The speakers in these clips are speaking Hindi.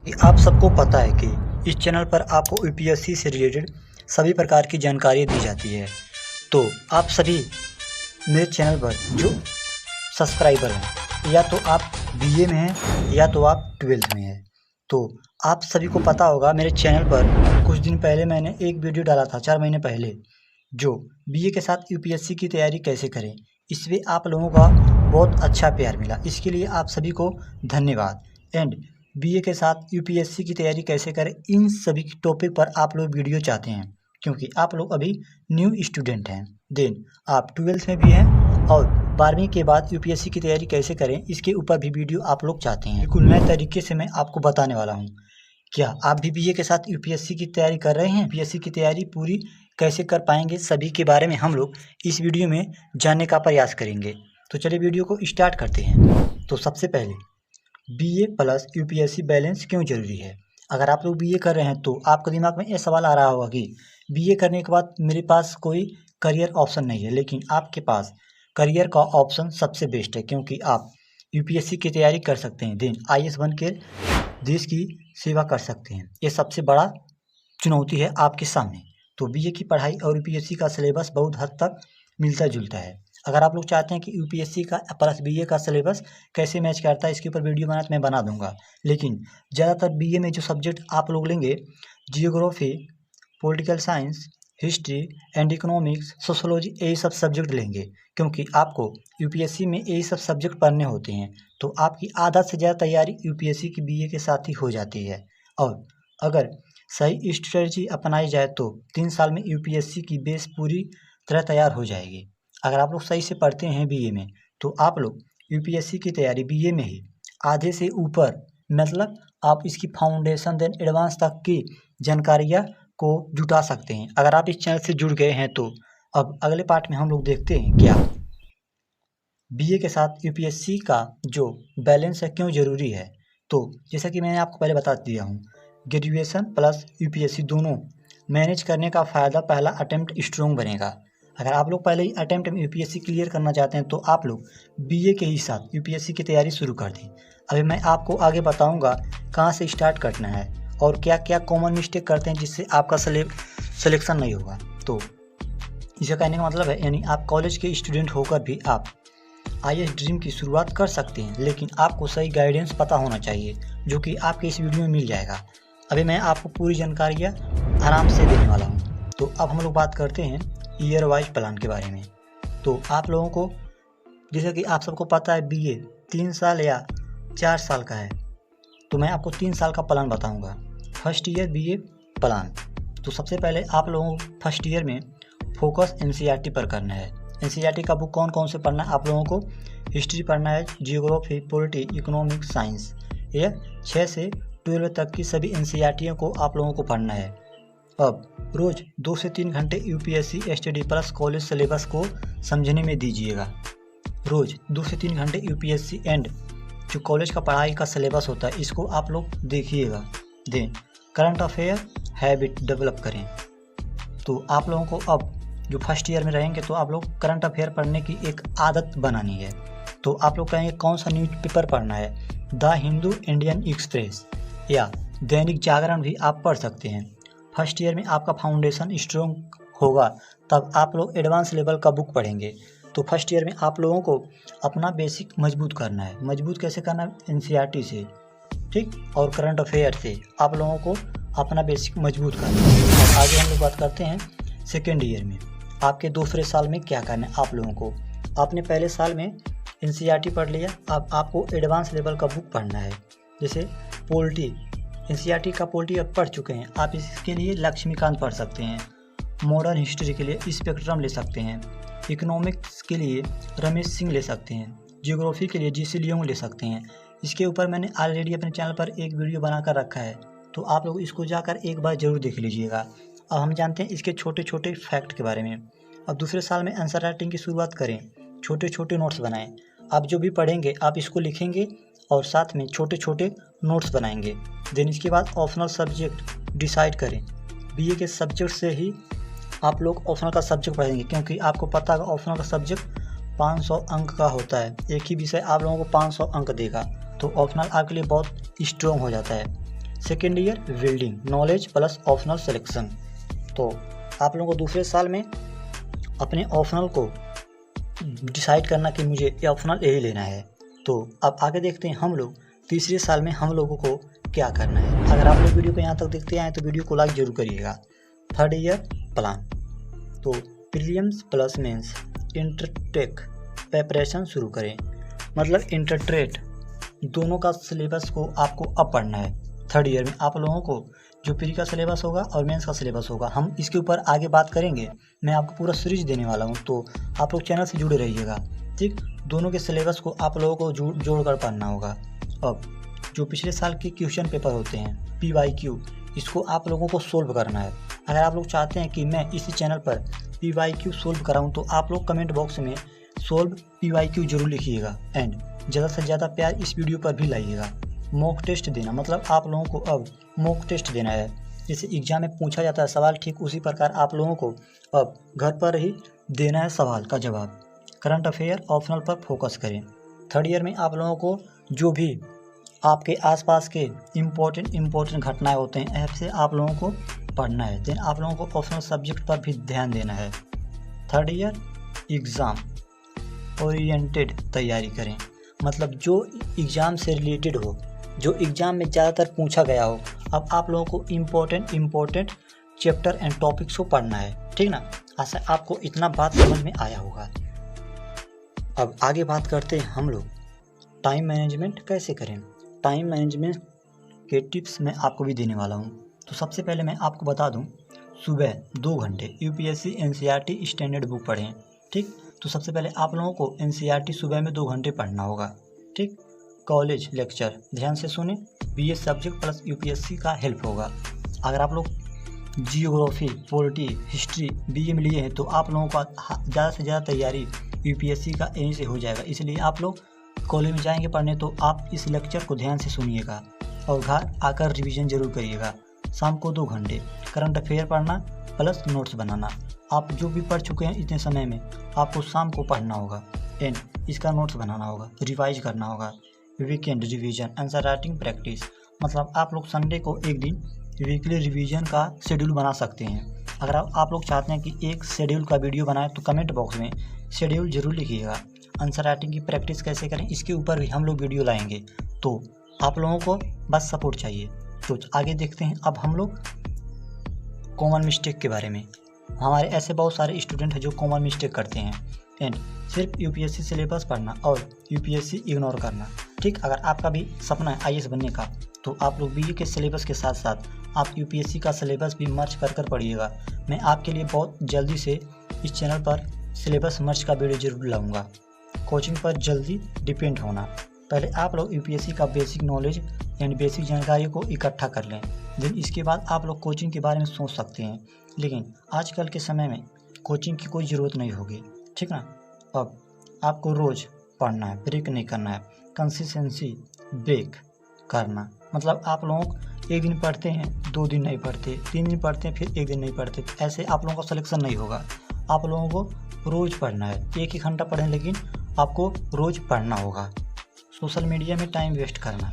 आप सबको पता है कि इस चैनल पर आपको यूपीएससी से रिलेटेड सभी प्रकार की जानकारी दी जाती है। तो आप सभी मेरे चैनल पर जो सब्सक्राइबर हैं, या तो आप बीए में हैं या तो आप 12th में हैं। तो आप सभी को पता होगा, मेरे चैनल पर कुछ दिन पहले मैंने एक वीडियो डाला था, 4 महीने पहले, जो बीए के साथ यूपीएससी की तैयारी कैसे करें। इसमें आप लोगों का बहुत अच्छा प्यार मिला, इसके लिए आप सभी को धन्यवाद। एंड बीए के साथ यूपीएससी की तैयारी कैसे करें, इन सभी टॉपिक पर आप लोग वीडियो चाहते हैं, क्योंकि आप लोग अभी न्यू स्टूडेंट हैं, देन आप 12th में भी हैं और 12वीं के बाद यूपीएससी की तैयारी कैसे करें, इसके ऊपर भी वीडियो आप लोग चाहते हैं। बिल्कुल नए तरीके से मैं आपको बताने वाला हूँ। क्या आप भी बीए के साथ यूपीएससी की तैयारी कर रहे हैं? यूपीएससी की तैयारी पूरी कैसे कर पाएंगे, सभी के बारे में हम लोग इस वीडियो में जानने का प्रयास करेंगे। तो चलिए वीडियो को स्टार्ट करते हैं। तो सबसे पहले बीए प्लस यूपीएससी बैलेंस क्यों जरूरी है। अगर आप लोग बीए कर रहे हैं तो आपके दिमाग में ये सवाल आ रहा होगा कि बीए करने के बाद मेरे पास कोई करियर ऑप्शन नहीं है, लेकिन आपके पास करियर का ऑप्शन सबसे बेस्ट है, क्योंकि आप यूपीएससी की तैयारी कर सकते हैं, देन आईएएस बन के देश की सेवा कर सकते हैं। ये सबसे बड़ा चुनौती है आपके सामने। तो बीए की पढ़ाई और यूपीएससी का सिलेबस बहुत हद तक मिलता जुलता है। अगर आप लोग चाहते हैं कि यूपीएससी का प्लस बीए का सिलेबस कैसे मैच करता है, इसके ऊपर वीडियो बना तो मैं बना दूंगा। लेकिन ज़्यादातर बीए में जो सब्जेक्ट आप लोग लेंगे, geography, political science, history and economics, sociology, यही सब सब्जेक्ट लेंगे, क्योंकि आपको यूपीएससी में यही सब सब्जेक्ट पढ़ने होते हैं। तो आपकी आधा से ज़्यादा तैयारी यूपीएससी की बीए के साथ ही हो जाती है। और अगर सही स्ट्रेटजी अपनाई जाए तो 3 साल में यूपीएससी की बेस पूरी तरह तैयार हो जाएगी। अगर आप लोग सही से पढ़ते हैं बीए में, तो आप लोग यूपीएससी की तैयारी बीए में ही आधे से ऊपर, मतलब आप इसकी फाउंडेशन देन एडवांस तक की जानकारियाँ को जुटा सकते हैं। अगर आप इस चैनल से जुड़ गए हैं तो अब अगले पार्ट में हम लोग देखते हैं क्या बीए के साथ यूपीएससी का जो बैलेंस है क्यों ज़रूरी है। तो जैसा कि मैंने आपको पहले बता दिया हूँ, ग्रेजुएशन प्लस यूपीएससी दोनों मैनेज करने का फ़ायदा, पहला अटेम्प्ट स्ट्रॉन्ग बनेगा। अगर आप लोग पहले ही अटेम्प्ट में यूपीएससी क्लियर करना चाहते हैं तो आप लोग बीए के ही साथ यूपीएससी की तैयारी शुरू कर दें। अभी मैं आपको आगे बताऊंगा कहां से स्टार्ट करना है और क्या क्या कॉमन मिस्टेक करते हैं जिससे आपका सिलेक्शन नहीं होगा। तो इसे कहने का मतलब है, यानी आप कॉलेज के स्टूडेंट होकर भी आप आईएएस ड्रीम की शुरुआत कर सकते हैं, लेकिन आपको सही गाइडेंस पता होना चाहिए, जो कि आपके इस वीडियो में मिल जाएगा। अभी मैं आपको पूरी जानकारियाँ आराम से देने वाला हूँ। तो अब हम लोग बात करते हैं ईयर वाइज प्लान के बारे में। तो आप लोगों को, जैसे कि आप सबको पता है, बीए 3 साल या 4 साल का है, तो मैं आपको 3 साल का प्लान बताऊंगा। First year BA plan. तो सबसे पहले आप लोगों को फर्स्ट ईयर में फोकस एनसीईआरटी पर करना है। एनसीईआरटी का बुक कौन कौन से पढ़ना है, आप लोगों को हिस्ट्री पढ़ना है, जियोग्राफी, पॉलिटी, इकोनॉमिक्स, साइंस, ये 6 से 12 तक की सभी एनसीईआरटीयों को आप लोगों को पढ़ना है। अब रोज़ 2 से 3 घंटे UPSC study plus college syllabus को समझने में दीजिएगा। रोज़ 2 से 3 घंटे यूपीएससी एंड जो कॉलेज का पढ़ाई का सिलेबस होता है, इसको आप लोग देखिएगा। Then current affair habit develop करें। तो आप लोगों को अब जो फर्स्ट ईयर में रहेंगे तो आप लोग करंट अफेयर पढ़ने की एक आदत बनानी है। तो आप लोग कहेंगे कौन सा न्यूज़पेपर पढ़ना है, द हिंदू, इंडियन एक्सप्रेस या दैनिक जागरण भी आप पढ़ सकते हैं। फर्स्ट ईयर में आपका फाउंडेशन स्ट्रॉन्ग होगा, तब आप लोग एडवांस लेवल का बुक पढ़ेंगे। तो फर्स्ट ईयर में आप लोगों को अपना बेसिक मजबूत करना है। मजबूत कैसे करना है, एनसीईआरटी से, ठीक, और करंट अफेयर से आप लोगों को अपना बेसिक मजबूत करना है। और आगे हम लोग बात करते हैं सेकेंड ईयर में आपके दूसरे साल में क्या करना है। आप लोगों को आपने पहले साल में एनसीईआरटी पढ़ लिया, अब आपको एडवांस लेवल का बुक पढ़ना है। जैसे पॉलिटी, एनसीईआरटी का पॉलिटी अब पढ़ चुके हैं, आप इसके लिए लक्ष्मीकांत पढ़ सकते हैं। मॉडर्न हिस्ट्री के लिए स्पेक्ट्रम ले सकते हैं। इकोनॉमिक्स के लिए रमेश सिंह ले सकते हैं। जियोग्राफी के लिए जीसी लियोंग ले सकते हैं। इसके ऊपर मैंने ऑलरेडी अपने चैनल पर एक वीडियो बनाकर रखा है, तो आप लोग इसको जाकर एक बार ज़रूर देख लीजिएगा। अब हम जानते हैं इसके छोटे छोटे फैक्ट के बारे में। अब दूसरे साल में आंसर राइटिंग की शुरुआत करें, छोटे छोटे नोट्स बनाएं। आप जो भी पढ़ेंगे आप इसको लिखेंगे और साथ में छोटे छोटे नोट्स बनाएंगे। देन इसके बाद ऑप्शनल सब्जेक्ट डिसाइड करें। बीए के सब्जेक्ट से ही आप लोग ऑप्शनल का सब्जेक्ट पढ़ेंगे, क्योंकि आपको पता है ऑप्शनल का सब्जेक्ट 500 अंक का होता है। एक ही विषय आप लोगों को 500 अंक देगा, तो ऑप्शनल आपके लिए बहुत स्ट्रॉन्ग हो जाता है। Second year building knowledge plus optional selection. तो आप लोगों को दूसरे साल में अपने ऑप्शनल को डिसाइड करना कि मुझे ये ऑप्शनल यही लेना है। तो अब आगे देखते हैं हम लोग तीसरे साल में हम लोगों को क्या करना है। अगर आप लोग वीडियो को यहाँ तक देखते हैं तो वीडियो को लाइक जरूर करिएगा। थर्ड ईयर प्लान, तो प्रीलिम्स प्लस मेंस इंटरटेक प्रिपरेशन शुरू करें। मतलब इंटरट्रेट दोनों का सिलेबस को आपको अब पढ़ना है। थर्ड ईयर में आप लोगों को जो प्री का सिलेबस होगा और मेंस का सिलेबस होगा, हम इसके ऊपर आगे बात करेंगे। मैं आपको पूरा सीरीज देने वाला हूँ, तो आप लोग चैनल से जुड़े रहिएगा। ठीक, दोनों के सिलेबस को आप लोगों को जोड़ कर पढ़ना होगा। अब जो पिछले साल के क्वेश्चन पेपर होते हैं PYQ, इसको आप लोगों को सोल्व करना है। अगर आप लोग चाहते हैं कि मैं इसी चैनल पर PYQ सोल्व कराऊँ तो आप लोग कमेंट बॉक्स में सोल्व PYQ जरूर लिखिएगा एंड ज़्यादा से ज़्यादा प्यार इस वीडियो पर भी लाइएगा। मॉक टेस्ट देना, मतलब आप लोगों को अब मॉक टेस्ट देना है। जैसे एग्जाम में पूछा जाता है सवाल, ठीक उसी प्रकार आप लोगों को अब घर पर ही देना है सवाल का जवाब। करंट अफेयर ऑप्शनल पर फोकस करें। थर्ड ईयर में आप लोगों को जो भी आपके आसपास के इम्पोर्टेंट घटनाएं होते हैं ऐप से आप लोगों को पढ़ना है। देन आप लोगों को ऑप्शनल सब्जेक्ट पर भी ध्यान देना है। थर्ड ईयर एग्ज़ाम ओरिएंटेड तैयारी करें, मतलब जो एग्ज़ाम से रिलेटेड हो, जो एग्ज़ाम में ज़्यादातर पूछा गया हो। अब आप लोगों को इम्पोर्टेंट चैप्टर एंड टॉपिक्स को पढ़ना है, ठीक ना। ऐसा आपको इतना बात समझ में आया होगा। अब आगे बात करते हैं हम लोग टाइम मैनेजमेंट कैसे करें। टाइम मैनेजमेंट के टिप्स मैं आपको भी देने वाला हूँ। तो सबसे पहले मैं आपको बता दूँ, सुबह 2 घंटे UPSC NCERT स्टैंडर्ड बुक पढ़ें। ठीक, तो सबसे पहले आप लोगों को NCERT सुबह में 2 घंटे पढ़ना होगा। ठीक, कॉलेज लेक्चर ध्यान से सुने, BA सब्जेक्ट प्लस UPSC का हेल्प होगा। अगर आप लोग जियोग्राफी, पॉलिटी, हिस्ट्री BA में लिए हैं तो आप लोगों का ज़्यादा से ज़्यादा तैयारी UPSC का यहीं से हो जाएगा। इसलिए आप लोग कॉलेज में जाएंगे पढ़ने तो आप इस लेक्चर को ध्यान से सुनिएगा और घर आकर रिवीजन जरूर करिएगा। शाम को 2 घंटे करंट अफेयर पढ़ना प्लस नोट्स बनाना। आप जो भी पढ़ चुके हैं इतने समय में आपको शाम को पढ़ना होगा एंड इसका नोट्स बनाना होगा, रिवाइज करना होगा। Weekend revision answer writing practice, मतलब आप लोग संडे को एक दिन वीकली रिवीजन का शेड्यूल बना सकते हैं। अगर आप लोग चाहते हैं कि एक शेड्यूल का वीडियो बनाएं तो कमेंट बॉक्स में शेड्यूल जरूर लिखिएगा। आंसर राइटिंग की प्रैक्टिस कैसे करें इसके ऊपर भी हम लोग वीडियो लाएंगे, तो आप लोगों को बस सपोर्ट चाहिए। तो आगे देखते हैं अब हम लोग कॉमन मिस्टेक के बारे में। हमारे ऐसे बहुत सारे स्टूडेंट हैं जो कॉमन मिस्टेक करते हैं एंड सिर्फ UPSC सिलेबस पढ़ना और UPSC इग्नोर करना। ठीक, अगर आपका भी सपना है IAS बनने का तो आप लोग BA के सिलेबस के साथ साथ आप UPSC का सिलेबस भी मर्ज कर पढ़िएगा। मैं आपके लिए बहुत जल्दी से इस चैनल पर सिलेबस मर्ज का वीडियो जरूर लाऊंगा। कोचिंग पर जल्दी डिपेंड होना, पहले आप लोग UPSC का बेसिक नॉलेज एंड बेसिक जानकारी को इकट्ठा कर लें, देन इसके बाद आप लोग कोचिंग के बारे में सोच सकते हैं। लेकिन आजकल के समय में कोचिंग की कोई ज़रूरत नहीं होगी, ठीक ना। अब आपको रोज़ पढ़ना है, ब्रेक नहीं करना है। कंसिस्टेंसी ब्रेक करना, मतलब आप लोग एक दिन पढ़ते हैं, 2 दिन नहीं पढ़ते, 3 दिन पढ़ते हैं, फिर 1 दिन नहीं पढ़ते, ऐसे आप लोगों का सिलेक्शन नहीं होगा। आप लोगों को रोज़ पढ़ना है, 1 घंटा पढ़ें लेकिन आपको रोज़ पढ़ना होगा। सोशल मीडिया में टाइम वेस्ट करना,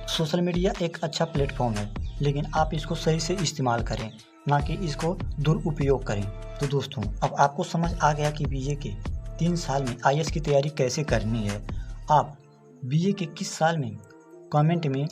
सोशल मीडिया एक अच्छा प्लेटफॉर्म है लेकिन आप इसको सही से इस्तेमाल करें, ना कि इसको दुरुपयोग करें। तो दोस्तों, अब आपको समझ आ गया कि BA के 3 साल में IAS की तैयारी कैसे करनी है। आप BA के किस साल में कमेंट में